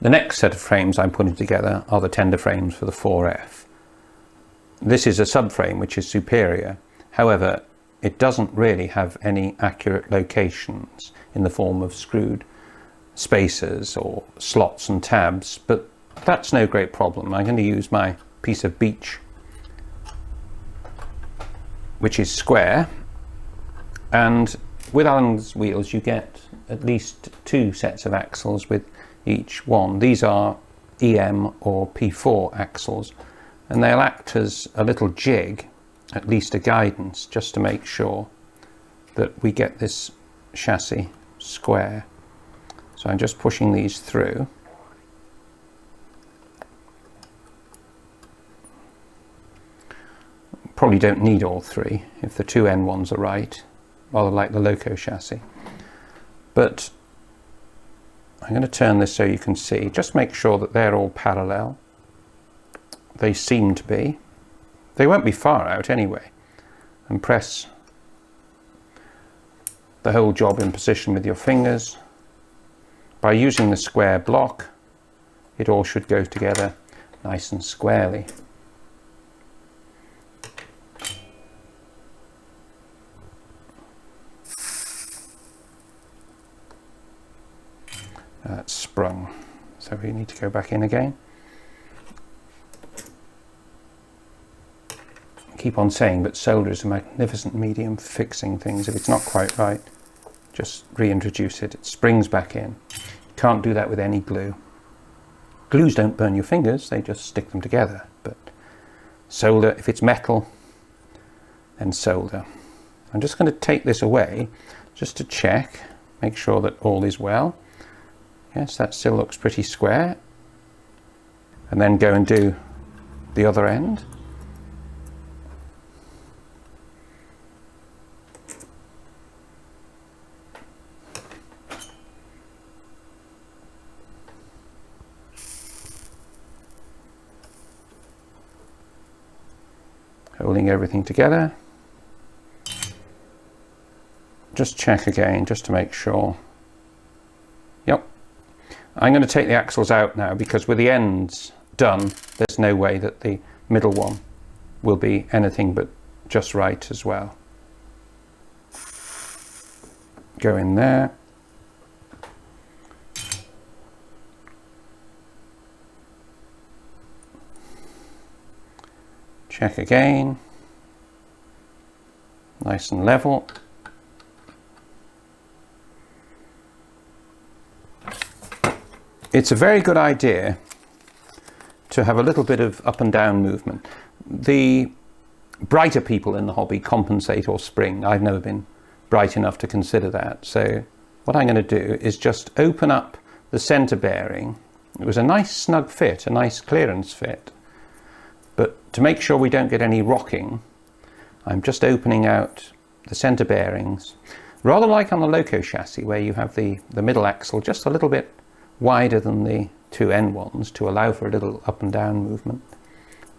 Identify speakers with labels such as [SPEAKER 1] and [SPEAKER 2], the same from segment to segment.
[SPEAKER 1] The next set of frames I'm putting together are the tender frames for the 4F. This is a subframe which is superior. However, it doesn't really have any accurate locations in the form of screwed spacers or slots and tabs, but that's no great problem. I'm going to use my piece of beech, which is square, and with Allen's wheels you get at least 2 sets of axles with each one. These are EM or P4 axles, and they'll act as a little jig, at least a guidance, just to make sure that we get this chassis square. So I'm just pushing these through. Probably don't need all 3 if the 2 end ones are right, rather like the Loco chassis. But I'm going to turn this so you can see. Just make sure that they're all parallel. They seem to be. They won't be far out anyway. And press the whole job in position with your fingers. By using the square block, it all should go together nice and squarely. That's sprung, so we need to go back in again. Keep on saying, but solder is a magnificent medium for fixing things. If it's not quite right, just reintroduce it. It springs back in. You can't do that with any glue. Glues don't burn your fingers, they just stick them together. But solder, if it's metal, then solder. I'm just going to take this away just to check, make sure that all is well. Yes, that still looks pretty square. And then go and do the other end. Holding everything together. Just check again, just to make sure. Yep. I'm going to take the axles out now, because with the ends done, there's no way that the middle one will be anything but just right as well. Go in there. Check again. Nice and level. It's a very good idea to have a little bit of up and down movement. The brighter people in the hobby compensate or spring. I've never been bright enough to consider that. So what I'm going to do is just open up the center bearing. It was a nice snug fit, a nice clearance fit. But to make sure we don't get any rocking, I'm just opening out the center bearings. Rather like on the Loco chassis, where you have the middle axle just a little bit wider than the 2 end ones to allow for a little up and down movement.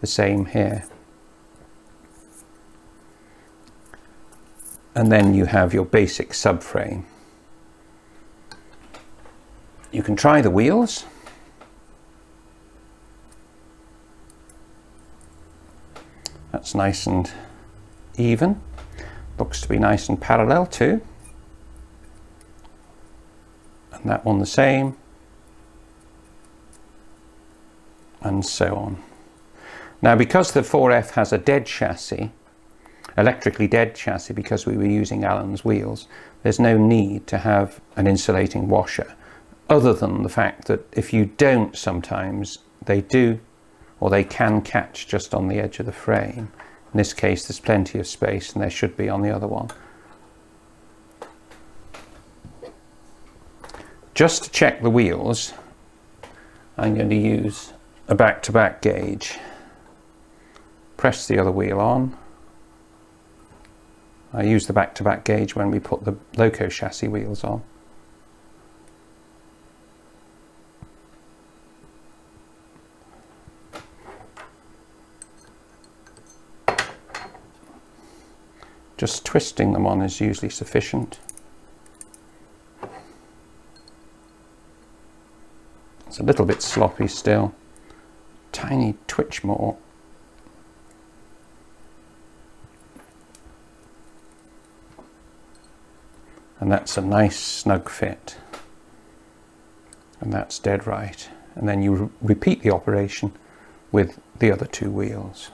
[SPEAKER 1] The same here. And then you have your basic subframe. You can try the wheels. That's nice and even. Looks to be nice and parallel too. And that one the same. And so on. Now, because the 4F has a dead chassis, electrically dead chassis, because we were using Allen's wheels, there's no need to have an insulating washer, other than the fact that if you don't, sometimes they do, or they can catch just on the edge of the frame. In this case, there's plenty of space, and there should be on the other one. Just to check the wheels, I'm going to use a back-to-back gauge. Press the other wheel on. I use the back-to-back gauge when we put the Loco chassis wheels on. Just twisting them on is usually sufficient. It's a little bit sloppy still. Tiny twitch more. And that's a nice snug fit. And that's dead right. And then you repeat the operation with the other two wheels.